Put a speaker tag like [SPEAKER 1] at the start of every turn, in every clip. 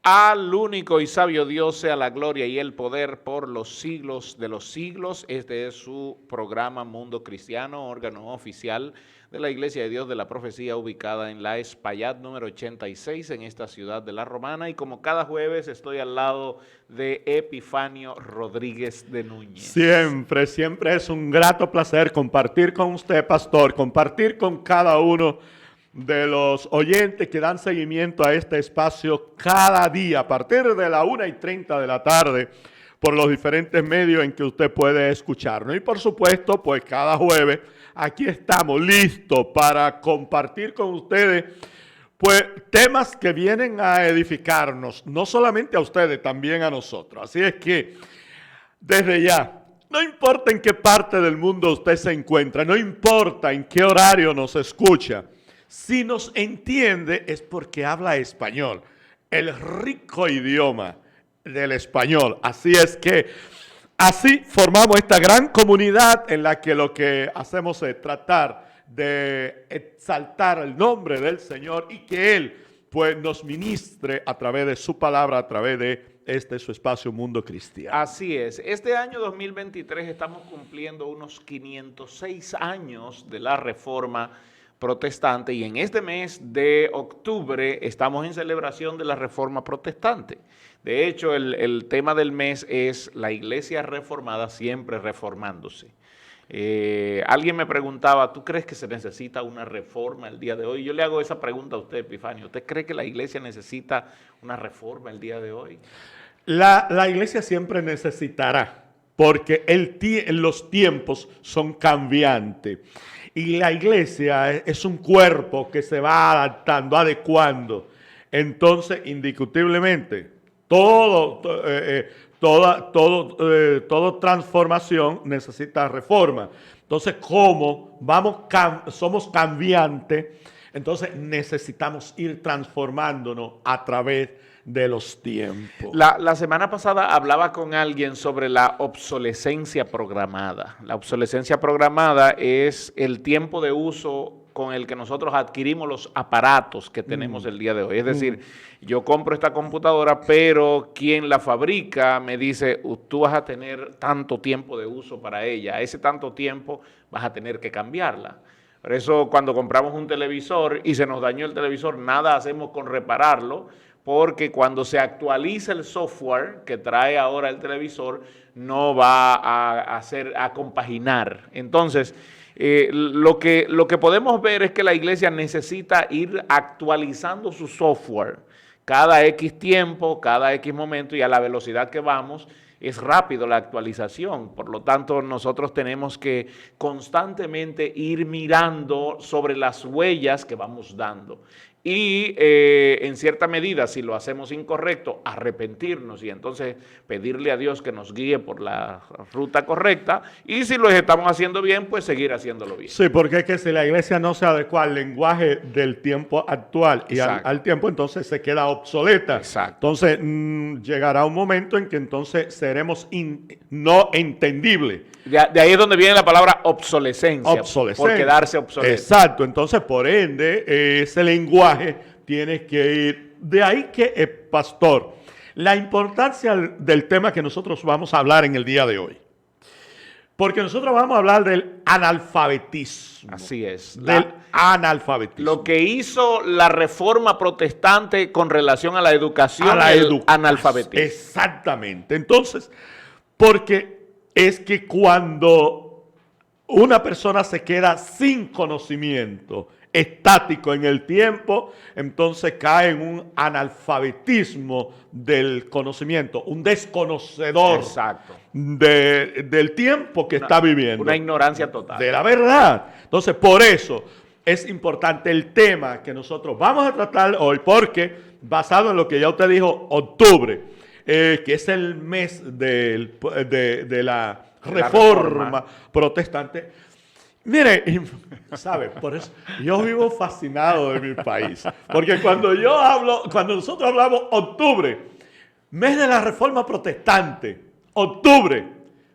[SPEAKER 1] Al único y sabio Dios sea la gloria y el poder por los siglos de los siglos. Este es su programa Mundo Cristiano, órgano oficial de la Iglesia de Dios de la Profecía, ubicada en la Espaillat número 86 en esta ciudad de La Romana. Y como cada jueves estoy al lado de Epifanio Rodríguez de Núñez.
[SPEAKER 2] Siempre es un grato placer compartir con usted, pastor, compartir con cada uno de los oyentes que dan seguimiento a este espacio cada día a partir de la 1:30 de la tarde por los diferentes medios en que usted puede escucharnos. Y por supuesto, pues cada jueves aquí estamos listos para compartir con ustedes pues temas que vienen a edificarnos, no solamente a ustedes, también a nosotros. Así es que desde ya, no importa en qué parte del mundo usted se encuentra, no importa en qué horario nos escucha, si nos entiende es porque habla español, el rico idioma del español. Así es que así formamos esta gran comunidad en la que lo que hacemos es tratar de exaltar el nombre del Señor y que Él pues nos ministre a través de su palabra, a través de su espacio Mundo Cristiano.
[SPEAKER 1] Así es. Este año 2023 estamos cumpliendo unos 506 años de la Reforma Protestante y en este mes de octubre estamos en celebración de la Reforma Protestante. De hecho, el tema del mes es la Iglesia Reformada siempre reformándose. Alguien me preguntaba, ¿tú crees que se necesita una reforma el día de hoy? Yo le hago esa pregunta a usted, Epifanio. ¿Usted cree que la iglesia necesita una reforma el día de hoy?
[SPEAKER 2] La iglesia siempre necesitará, porque los tiempos son cambiantes. Y la iglesia es un cuerpo que se va adaptando, adecuando. Entonces, indiscutiblemente, toda transformación necesita reforma. Entonces, como somos cambiantes, entonces necesitamos ir transformándonos a través de los tiempos.
[SPEAKER 1] La semana pasada hablaba con alguien sobre la obsolescencia programada. La obsolescencia programada es el tiempo de uso con el que nosotros adquirimos los aparatos que tenemos el día de hoy. Es decir, yo compro esta computadora, pero quien la fabrica me dice, tú vas a tener tanto tiempo de uso para ella. A ese tanto tiempo vas a tener que cambiarla. Por eso cuando compramos un televisor y se nos dañó el televisor, nada hacemos con repararlo, porque cuando se actualiza el software que trae ahora el televisor, no va a compaginar. Entonces, lo que podemos ver es que la iglesia necesita ir actualizando su software cada X tiempo, cada X momento, y a la velocidad que vamos, es rápido la actualización. Por lo tanto, nosotros tenemos que constantemente ir mirando sobre las huellas que vamos dando. Y en cierta medida, si lo hacemos incorrecto, arrepentirnos y entonces pedirle a Dios que nos guíe por la ruta correcta. Y si lo estamos haciendo bien, pues seguir haciéndolo bien.
[SPEAKER 2] Sí, porque es que si la iglesia no se adecua al lenguaje del tiempo actual y al tiempo, entonces se queda obsoleta.
[SPEAKER 1] Exacto.
[SPEAKER 2] Entonces llegará un momento en que entonces seremos no entendibles.
[SPEAKER 1] De ahí es donde viene la palabra obsolescencia. Por quedarse obsoleto.
[SPEAKER 2] Exacto. Entonces, por ende, ese lenguaje tiene que ir. De ahí que, pastor, la importancia del tema que nosotros vamos a hablar en el día de hoy. Porque nosotros vamos a hablar del analfabetismo.
[SPEAKER 1] Así es.
[SPEAKER 2] Del analfabetismo.
[SPEAKER 1] Lo que hizo la Reforma Protestante con relación a la educación y el analfabetismo.
[SPEAKER 2] Exactamente. Entonces, porque es que cuando una persona se queda sin conocimiento, estático en el tiempo, entonces cae en un analfabetismo del conocimiento, un desconocedor.
[SPEAKER 1] Exacto.
[SPEAKER 2] Del tiempo que está viviendo.
[SPEAKER 1] Una ignorancia total.
[SPEAKER 2] De la verdad. Entonces, por eso es importante el tema que nosotros vamos a tratar hoy, porque basado en lo que ya usted dijo, octubre, que es el mes de la Reforma Protestante. Mire, ¿sabe? Por eso yo vivo fascinado de mi país. Porque cuando nosotros hablamos octubre, mes de la Reforma Protestante, octubre,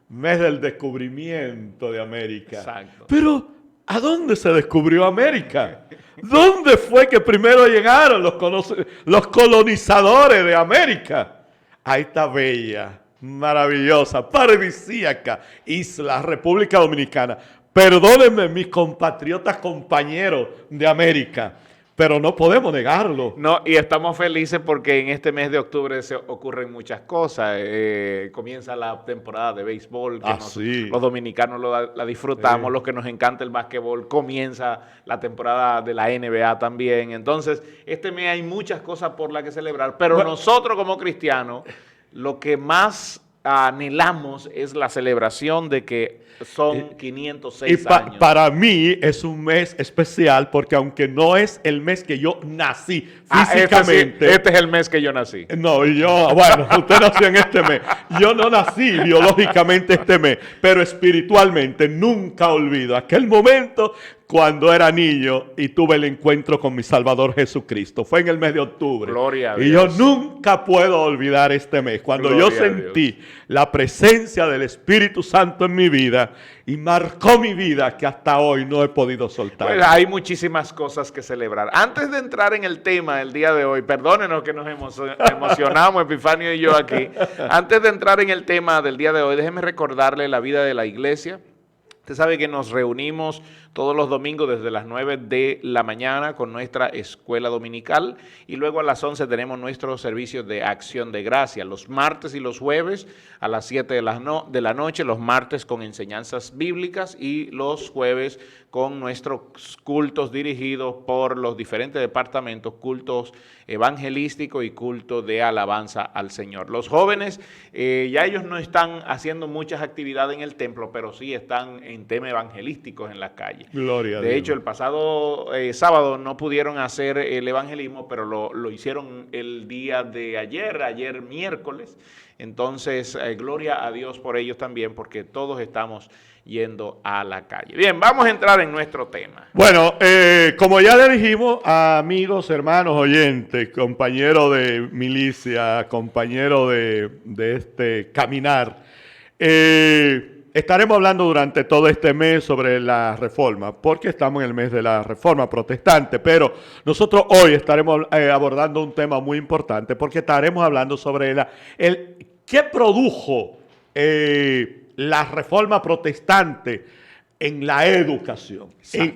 [SPEAKER 2] mes del descubrimiento de América.
[SPEAKER 1] Exacto.
[SPEAKER 2] Pero ¿A dónde se descubrió América? ¿Dónde fue que primero llegaron los colonizadores de América? A esta bella, maravillosa, paradisíaca isla, República Dominicana. Perdónenme, mis compatriotas compañeros de América, pero no podemos negarlo.
[SPEAKER 1] No, y estamos felices porque en este mes de octubre se ocurren muchas cosas. Comienza la temporada de béisbol, que
[SPEAKER 2] sí.
[SPEAKER 1] los dominicanos la disfrutamos, los que nos encanta el básquetbol, comienza la temporada de la NBA también. Entonces, este mes hay muchas cosas por las que celebrar, pero nosotros como cristianos, lo que más anhelamos es la celebración de que son 506 años.
[SPEAKER 2] Para mí es un mes especial porque aunque no es el mes que yo nací físicamente.
[SPEAKER 1] Este es el mes que yo nací.
[SPEAKER 2] No, bueno, usted nació en este mes. Yo no nací biológicamente este mes, pero espiritualmente nunca olvido aquel momento cuando era niño y tuve el encuentro con mi Salvador Jesucristo. Fue en el mes de octubre.
[SPEAKER 1] Gloria a Dios.
[SPEAKER 2] Y yo nunca puedo olvidar este mes. Cuando yo sentí la presencia del Espíritu Santo en mi vida y marcó mi vida que hasta hoy no he podido soltar.
[SPEAKER 1] Pues hay muchísimas cosas que celebrar. Antes de entrar en el tema del día de hoy, perdónenos que nos emocionamos, Epifanio y yo aquí. Antes de entrar en el tema del día de hoy, déjeme recordarle la vida de la iglesia. Usted sabe que nos reunimos todos los domingos desde las 9 de la mañana con nuestra escuela dominical y luego a las 11 tenemos nuestros servicios de acción de gracia. Los martes y los jueves a las 7 de la noche, los martes con enseñanzas bíblicas y los jueves con nuestros cultos dirigidos por los diferentes departamentos, cultos evangelísticos y cultos de alabanza al Señor. Los jóvenes, ya ellos no están haciendo muchas actividades en el templo, pero sí están en temas evangelísticos en la calle.
[SPEAKER 2] Gloria a Dios.
[SPEAKER 1] De hecho, el pasado sábado no pudieron hacer el evangelismo, pero lo hicieron el día de ayer miércoles. Entonces, gloria a Dios por ellos también, porque todos estamos yendo a la calle. Bien, vamos a entrar en nuestro tema.
[SPEAKER 2] Bueno, como ya le dijimos a amigos, hermanos, oyentes, compañeros de milicia, compañeros de este caminar, estaremos hablando durante todo este mes sobre la reforma, porque estamos en el mes de la reforma protestante, pero nosotros hoy estaremos abordando un tema muy importante, porque estaremos hablando sobre qué produjo la reforma protestante en la educación,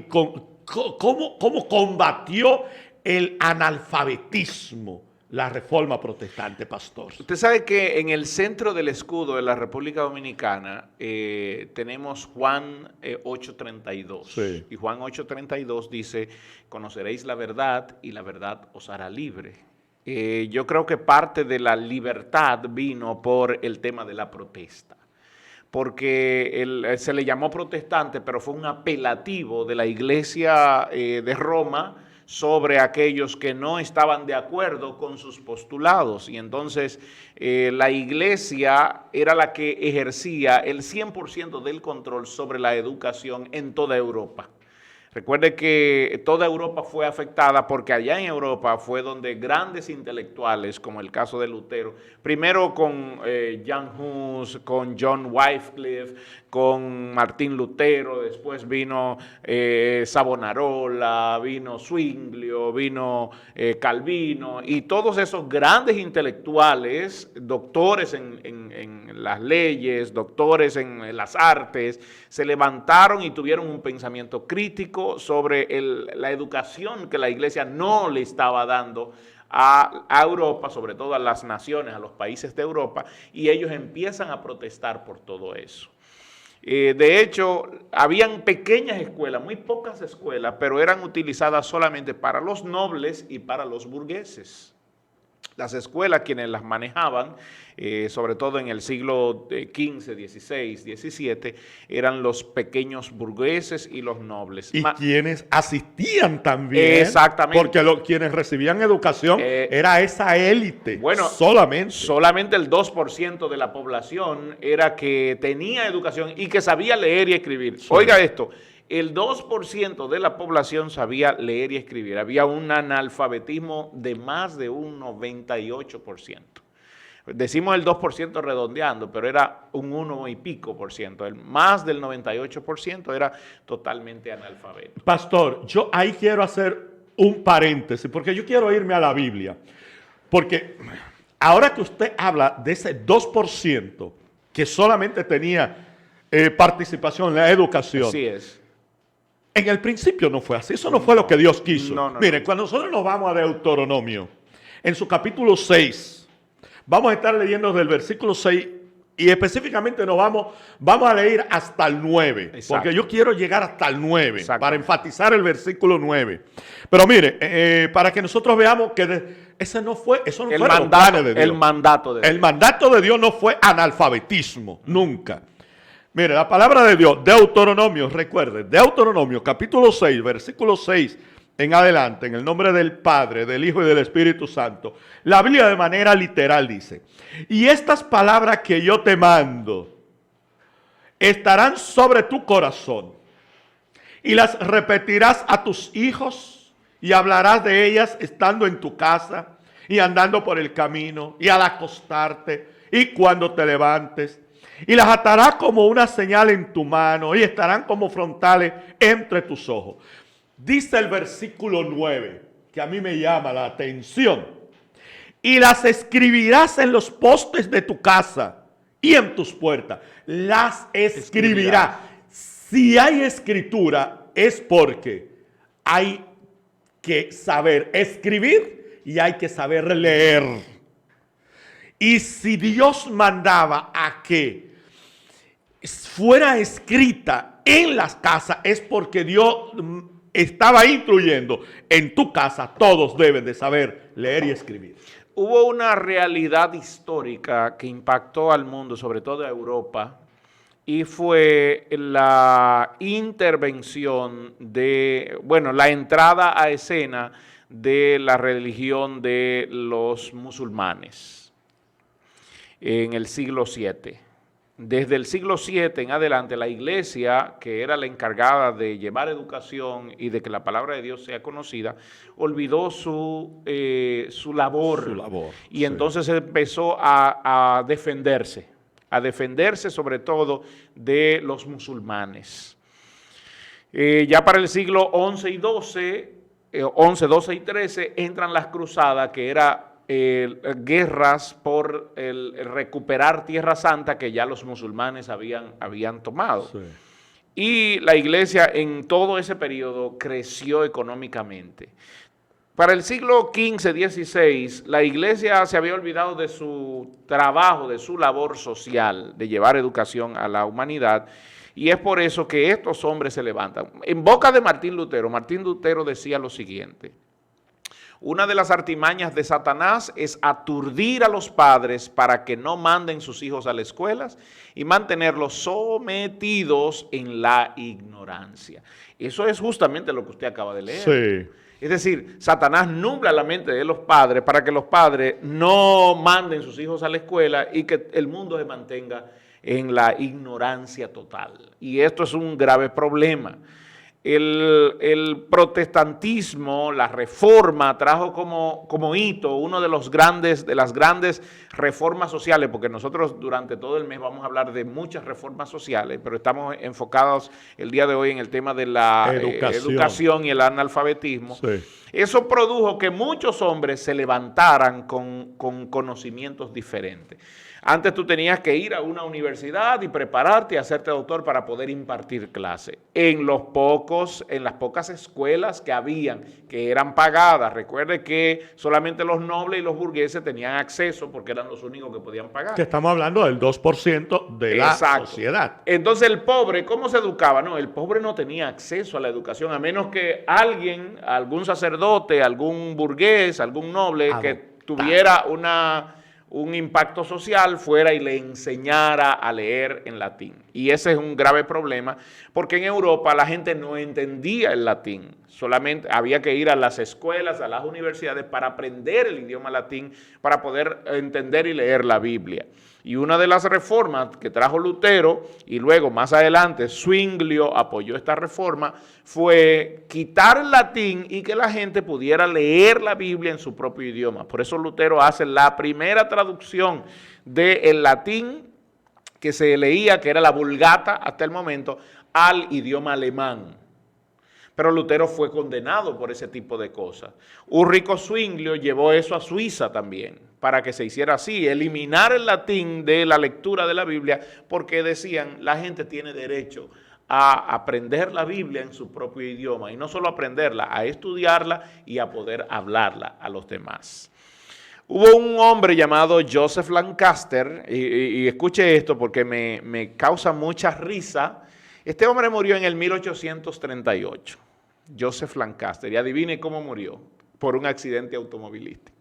[SPEAKER 2] cómo combatió el analfabetismo la reforma protestante, pastor.
[SPEAKER 1] Usted sabe que en el centro del escudo de la República Dominicana tenemos Juan 8:32.
[SPEAKER 2] Sí.
[SPEAKER 1] Y Juan 8:32 dice, conoceréis la verdad y la verdad os hará libre. Yo creo que parte de la libertad vino por el tema de la protesta. Porque se le llamó protestante, pero fue un apelativo de la iglesia de Roma sobre aquellos que no estaban de acuerdo con sus postulados. Y entonces la iglesia era la que ejercía el 100% del control sobre la educación en toda Europa. Recuerde que toda Europa fue afectada porque allá en Europa fue donde grandes intelectuales, como el caso de Lutero, primero con Jan Hus, con John Wycliffe, con Martín Lutero, después vino Savonarola, vino Zwinglio, vino Calvino, y todos esos grandes intelectuales, doctores en las leyes, doctores en las artes, se levantaron y tuvieron un pensamiento crítico sobre la educación que la iglesia no le estaba dando a Europa, sobre todo a las naciones, a los países de Europa, y ellos empiezan a protestar por todo eso. De hecho, habían pequeñas escuelas, muy pocas escuelas, pero eran utilizadas solamente para los nobles y para los burgueses. Las escuelas, quienes las manejaban, sobre todo en el siglo XV, XVI, XVII, eran los pequeños burgueses y los nobles.
[SPEAKER 2] Y quienes asistían también.
[SPEAKER 1] Exactamente.
[SPEAKER 2] Porque quienes recibían educación era esa élite.
[SPEAKER 1] Bueno, solamente el 2% de la población era que tenía educación y que sabía leer y escribir. Sí. Oiga esto. El 2% de la población sabía leer y escribir. Había un analfabetismo de más de un 98%. Decimos el 2% redondeando, pero era un 1 y pico por ciento. Más del 98% era totalmente analfabeto.
[SPEAKER 2] Pastor, yo ahí quiero hacer un paréntesis, porque yo quiero irme a la Biblia. Porque ahora que usted habla de ese 2% que solamente tenía participación en la educación.
[SPEAKER 1] Así es.
[SPEAKER 2] En el principio no fue así, eso no fue lo que Dios quiso. Miren,
[SPEAKER 1] No.
[SPEAKER 2] cuando nosotros nos vamos a Deuteronomio, en su capítulo 6, vamos a estar leyendo del versículo 6 y específicamente nos vamos a leer hasta el 9,
[SPEAKER 1] Exacto.
[SPEAKER 2] porque yo quiero llegar hasta el 9
[SPEAKER 1] Exacto.
[SPEAKER 2] para enfatizar el versículo 9. Pero mire, para que nosotros veamos que eso no fue los planes de Dios.
[SPEAKER 1] El mandato de Dios.
[SPEAKER 2] El mandato de Dios no fue analfabetismo, nunca. Mire, la palabra de Dios, Deuteronomio, recuerde, Deuteronomio capítulo 6, versículo 6 en adelante, en el nombre del Padre, del Hijo y del Espíritu Santo. La Biblia de manera literal dice, y estas palabras que yo te mando estarán sobre tu corazón y las repetirás a tus hijos y hablarás de ellas estando en tu casa y andando por el camino y al acostarte y cuando te levantes. Y las atarás como una señal en tu mano y estarán como frontales entre tus ojos. Dice el versículo 9, que a mí me llama la atención. Y las escribirás en los postes de tu casa y en tus puertas. Las escribirás. Si hay escritura es porque hay que saber escribir y hay que saber leer. Y si Dios mandaba a que fuera escrita en las casas, es porque Dios estaba instruyendo, en tu casa todos deben de saber leer y escribir.
[SPEAKER 1] Hubo una realidad histórica que impactó al mundo, sobre todo a Europa, y fue la intervención la entrada a escena de la religión de los musulmanes en el siglo VII. Desde el siglo VII en adelante, la iglesia, que era la encargada de llevar educación y de que la palabra de Dios sea conocida, olvidó su labor. Y entonces envezó a defenderse sobre todo de los musulmanes. Ya para el siglo XI y XII, 11, 12 y 13, entran las cruzadas, que era guerras por el recuperar Tierra Santa que ya los musulmanes habían tomado. Sí. Y la iglesia en todo ese periodo creció económicamente. Para el siglo XV, XVI, la iglesia se había olvidado de su trabajo, de su labor social, de llevar educación a la humanidad, y es por eso que estos hombres se levantan. En boca de Martín Lutero decía lo siguiente: una de las artimañas de Satanás es aturdir a los padres para que no manden sus hijos a las escuelas y mantenerlos sometidos en la ignorancia. Eso es justamente lo que usted acaba de leer.
[SPEAKER 2] Sí.
[SPEAKER 1] Es decir, Satanás nubla la mente de los padres para que los padres no manden sus hijos a la escuela y que el mundo se mantenga en la ignorancia total. Y esto es un grave problema. El protestantismo, la reforma, trajo como hito uno de las grandes reformas sociales, porque nosotros durante todo el mes vamos a hablar de muchas reformas sociales, pero estamos enfocados el día de hoy en el tema de la educación y el analfabetismo. Sí. Eso produjo que muchos hombres se levantaran con conocimientos diferentes. Antes tú tenías que ir a una universidad y prepararte y hacerte doctor para poder impartir clase. En las pocas escuelas que habían, que eran pagadas, recuerde que solamente los nobles y los burgueses tenían acceso porque eran los únicos que podían pagar.
[SPEAKER 2] Que estamos hablando del 2% de la sociedad.
[SPEAKER 1] Entonces el pobre, ¿cómo se educaba? No, el pobre no tenía acceso a la educación, a menos que algún sacerdote, algún burgués, algún noble que tuviera un impacto social, fuera y le enseñara a leer en latín. Y ese es un grave problema, porque en Europa la gente no entendía el latín. Solamente había que ir a las escuelas, a las universidades para aprender el idioma latín, para poder entender y leer la Biblia. Y una de las reformas que trajo Lutero, y luego más adelante Zwinglio apoyó esta reforma, fue quitar el latín y que la gente pudiera leer la Biblia en su propio idioma. Por eso Lutero hace la primera traducción del latín que se leía, que era la Vulgata hasta el momento, al idioma alemán. Pero Lutero fue condenado por ese tipo de cosas. Ulrico Zwinglio llevó eso a Suiza también, para que se hiciera así, eliminar el latín de la lectura de la Biblia, porque decían, la gente tiene derecho a aprender la Biblia en su propio idioma, y no solo aprenderla, a estudiarla y a poder hablarla a los demás. Hubo un hombre llamado Joseph Lancaster, y escuche esto porque me causa mucha risa. Este hombre murió en el 1838, Joseph Lancaster, y adivine cómo murió, por un accidente automovilístico.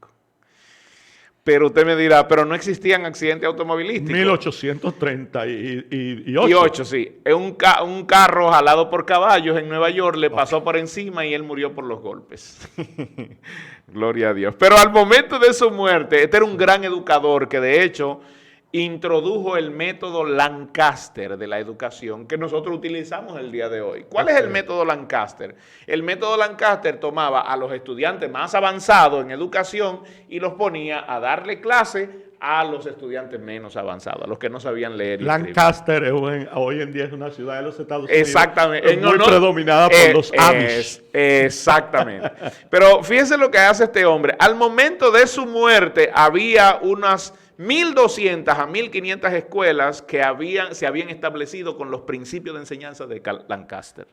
[SPEAKER 1] Pero usted me dirá, pero no existían accidentes automovilísticos.
[SPEAKER 2] 1838.
[SPEAKER 1] Sí. Un carro jalado por caballos en Nueva York le pasó por encima y él murió por los golpes. Gloria a Dios. Pero al momento de su muerte, este era un gran educador que de hecho introdujo el método Lancaster de la educación que nosotros utilizamos el día de hoy. ¿Cuál es el método Lancaster? El método Lancaster tomaba a los estudiantes más avanzados en educación y los ponía a darle clase a los estudiantes menos avanzados, a los que no sabían leer y escribir.
[SPEAKER 2] Lancaster hoy en día es una ciudad de los Estados Unidos.
[SPEAKER 1] Exactamente.
[SPEAKER 2] Muy predominada por los Amish.
[SPEAKER 1] Exactamente. Pero fíjense lo que hace este hombre. Al momento de su muerte había unas 1.200 a 1.500 escuelas que se habían establecido con los principios de enseñanza de Lancaster.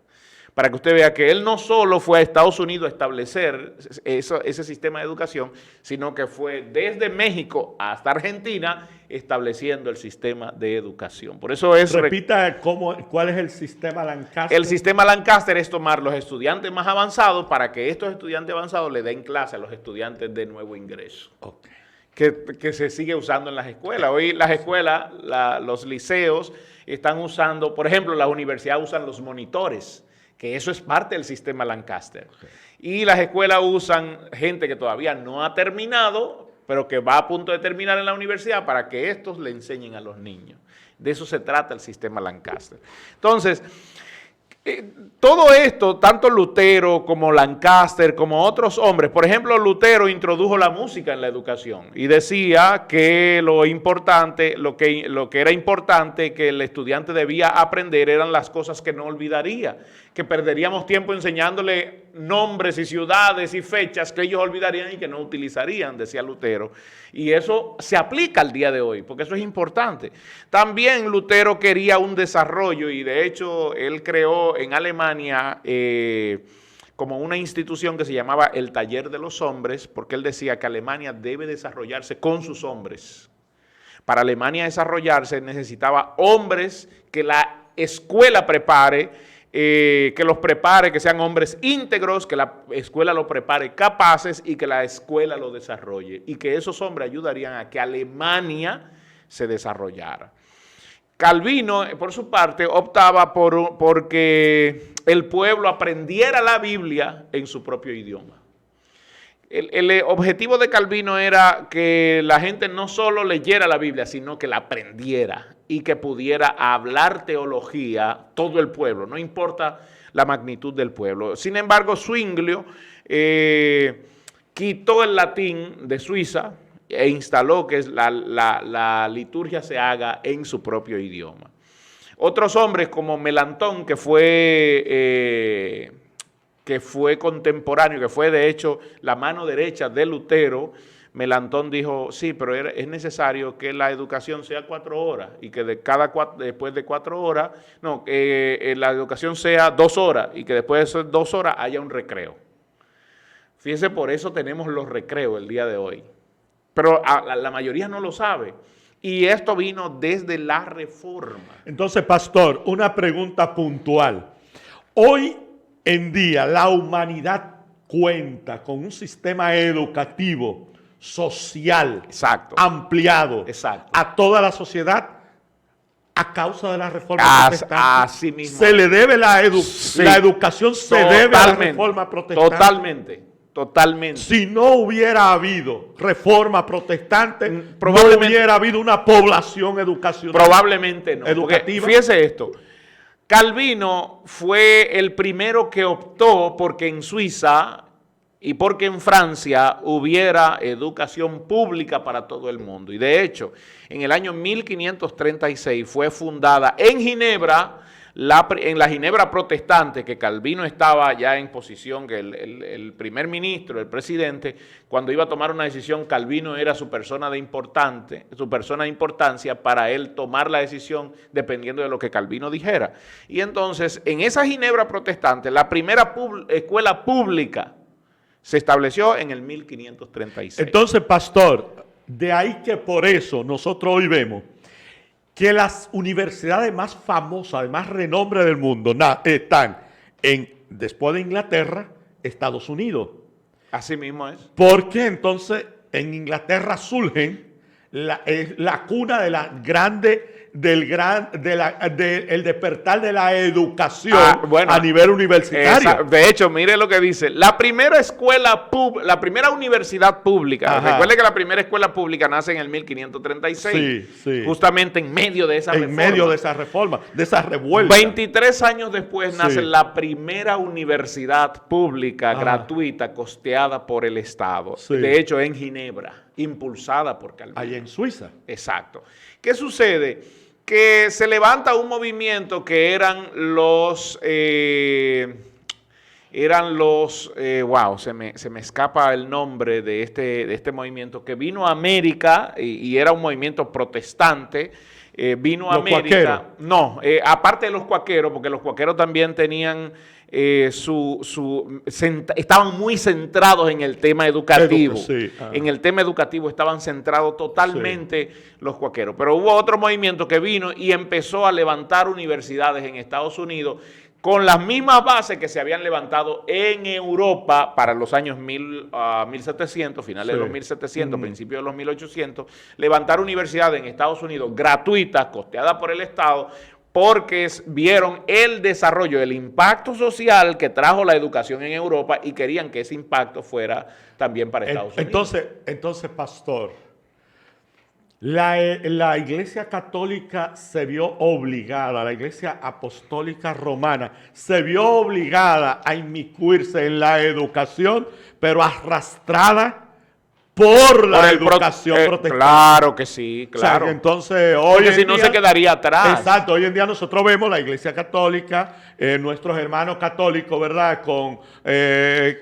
[SPEAKER 1] Para que usted vea que él no solo fue a Estados Unidos a establecer ese sistema de educación, sino que fue desde México hasta Argentina estableciendo el sistema de educación. Por eso es...
[SPEAKER 2] Repita cuál es el sistema Lancaster.
[SPEAKER 1] El sistema Lancaster es tomar los estudiantes más avanzados para que estos estudiantes avanzados le den clase a los estudiantes de nuevo ingreso.
[SPEAKER 2] Okay.
[SPEAKER 1] Que se sigue usando en las escuelas. Hoy las escuelas, los liceos están usando, por ejemplo, las universidades usan los monitores, que eso es parte del sistema Lancaster. Okay. Y las escuelas usan gente que todavía no ha terminado, pero que va a punto de terminar en la universidad para que estos le enseñen a los niños. De eso se trata el sistema Lancaster. Entonces, todo esto, tanto Lutero como Lancaster, como otros hombres, por ejemplo, Lutero introdujo la música en la educación y decía que lo que era importante que el estudiante debía aprender eran las cosas que no olvidaría, que perderíamos tiempo enseñándole nombres y ciudades y fechas que ellos olvidarían y que no utilizarían, decía Lutero. Y eso se aplica al día de hoy, porque eso es importante. También Lutero quería un desarrollo y de hecho él creó en Alemania como una institución que se llamaba el Taller de los Hombres, porque él decía que Alemania debe desarrollarse con sus hombres. Para Alemania desarrollarse necesitaba hombres que la escuela prepare, que los prepare, que sean hombres íntegros, que la escuela los prepare capaces y que la escuela los desarrolle. Y que esos hombres ayudarían a que Alemania se desarrollara. Calvino, por su parte, optaba porque el pueblo aprendiera la Biblia en su propio idioma. El objetivo de Calvino era que la gente no solo leyera la Biblia, sino que la aprendiera y que pudiera hablar teología todo el pueblo, no importa la magnitud del pueblo. Sin embargo, Zwinglio quitó el latín de Suiza e instaló que la liturgia se haga en su propio idioma. Otros hombres como Melantón, que fue contemporáneo, que fue de hecho la mano derecha de Lutero, Melantón dijo, sí, pero es necesario que la educación sea 4 horas y que después de 4 horas, la educación sea 2 horas y que después de esas 2 horas haya un recreo. Fíjense, por eso tenemos los recreos el día de hoy. Pero la mayoría no lo sabe. Y esto vino desde la Reforma.
[SPEAKER 2] Entonces, pastor, una pregunta puntual. Hoy en día la humanidad cuenta con un sistema educativo social,
[SPEAKER 1] exacto,
[SPEAKER 2] ampliado,
[SPEAKER 1] exacto,
[SPEAKER 2] a toda la sociedad a causa de la reforma protestante.
[SPEAKER 1] Así mismo.
[SPEAKER 2] Se le debe la educación, se debe a la reforma protestante.
[SPEAKER 1] Totalmente.
[SPEAKER 2] Si no hubiera habido reforma protestante,
[SPEAKER 1] probablemente
[SPEAKER 2] no hubiera habido una población educacional.
[SPEAKER 1] Probablemente no.
[SPEAKER 2] Educativa.
[SPEAKER 1] Fíjese esto. Calvino fue el primero que optó porque en Suiza y porque en Francia hubiera educación pública para todo el mundo. Y de hecho, en el año 1536 fue fundada en Ginebra, en la Ginebra protestante, que Calvino estaba ya en posición, que el primer ministro, el presidente, cuando iba a tomar una decisión, Calvino era su persona de importancia para él tomar la decisión dependiendo de lo que Calvino dijera. Y entonces, en esa Ginebra protestante, la primera escuela pública se estableció en el 1536.
[SPEAKER 2] Entonces, pastor, de ahí que por eso nosotros hoy vemos que las universidades más famosas, de más renombre del mundo, están después de Inglaterra, Estados Unidos.
[SPEAKER 1] Así mismo es.
[SPEAKER 2] Porque entonces en Inglaterra surgen la cuna de la grande, el despertar de la educación a nivel universitario.
[SPEAKER 1] De hecho, mire lo que dice. La primera universidad pública, recuerde que la primera escuela pública nace en el 1536, justamente en medio de esa reforma.
[SPEAKER 2] En medio de esa reforma, de esa revuelta.
[SPEAKER 1] 23 años después nace la primera universidad pública gratuita, costeada por el Estado. De hecho, en Ginebra, impulsada por Calvino.
[SPEAKER 2] Allá en Suiza.
[SPEAKER 1] Exacto. ¿Qué sucede? Que se levanta un movimiento que eran los wow, se me escapa el nombre de este movimiento, que vino a América y era un movimiento protestante. Vino a América.
[SPEAKER 2] Cuaqueros.
[SPEAKER 1] No, aparte de los cuaqueros, porque los cuaqueros también tenían estaban muy centrados en el tema educativo. En el tema educativo estaban centrados totalmente los cuaqueros. Pero hubo otro movimiento que vino y empezó a levantar universidades en Estados Unidos con las mismas bases que se habían levantado en Europa para los años 1700, finales de los 1700, principios de los 1800, levantar universidades en Estados Unidos gratuitas, costeadas por el Estado, porque vieron el desarrollo, el impacto social que trajo la educación en Europa y querían que ese impacto fuera también para Estados Unidos.
[SPEAKER 2] Entonces, pastor, la Iglesia Católica se vio obligada, la Iglesia Apostólica Romana se vio obligada a inmiscuirse en la educación, pero arrastrada por la educación protestante.
[SPEAKER 1] Claro que sí, claro.
[SPEAKER 2] O sea, entonces, hoy
[SPEAKER 1] si no se quedaría atrás.
[SPEAKER 2] Exacto, hoy en día nosotros vemos la Iglesia Católica, nuestros hermanos católicos, ¿verdad?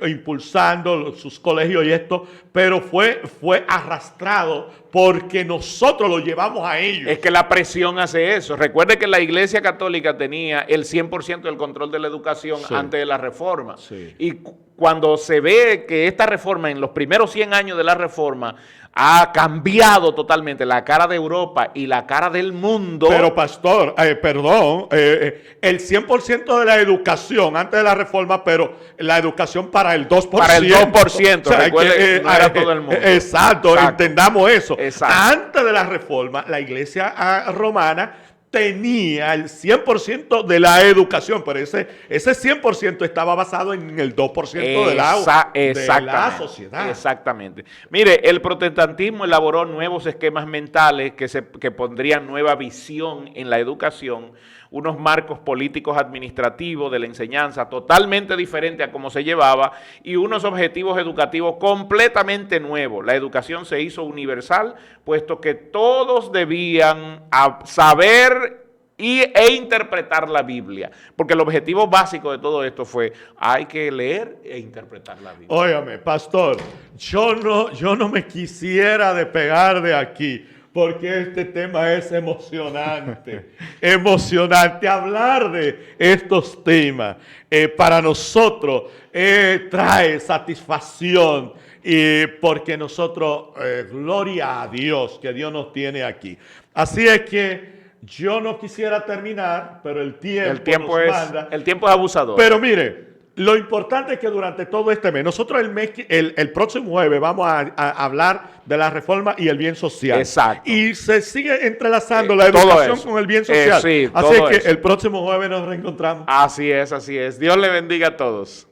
[SPEAKER 2] Impulsando sus colegios y esto, pero fue arrastrado porque nosotros lo llevamos a ellos.
[SPEAKER 1] Es que la presión hace eso. Recuerde que la Iglesia Católica tenía el 100% del control de la educación antes de la reforma. Y cuando se ve que esta reforma, en los primeros 100 años de la reforma, ha cambiado totalmente la cara de Europa y la cara del mundo.
[SPEAKER 2] Pero pastor, perdón, el 100% de la educación antes de la reforma, pero la educación para el 2%.
[SPEAKER 1] Para el 2%, o sea, recuerde, no era todo el mundo.
[SPEAKER 2] Exacto, entendamos eso.
[SPEAKER 1] Exacto.
[SPEAKER 2] Antes de la reforma, la Iglesia romana tenía el 100% de la educación, pero ese 100% estaba basado en el 2% de la sociedad.
[SPEAKER 1] Exactamente. Mire, el protestantismo elaboró nuevos esquemas mentales que pondrían nueva visión en la educación, unos marcos políticos administrativos de la enseñanza totalmente diferentes a cómo se llevaba y unos objetivos educativos completamente nuevos. La educación se hizo universal, puesto que todos debían saber e interpretar la Biblia, porque el objetivo básico de todo esto fue: hay que leer e interpretar la Biblia.
[SPEAKER 2] Óigame, pastor, yo no me quisiera despegar de aquí, porque este tema es emocionante, emocionante. Hablar de estos temas para nosotros trae satisfacción, porque nosotros, gloria a Dios, que Dios nos tiene aquí. Así es que yo no quisiera terminar, pero el tiempo nos manda.
[SPEAKER 1] El tiempo es abusador.
[SPEAKER 2] Pero mire, lo importante es que durante todo este mes, nosotros el próximo jueves vamos a hablar de la reforma y el bien social.
[SPEAKER 1] Exacto.
[SPEAKER 2] Y se sigue entrelazando la educación con el bien social.
[SPEAKER 1] Sí,
[SPEAKER 2] así es que el próximo jueves nos reencontramos.
[SPEAKER 1] Así es, así es. Dios le bendiga a todos.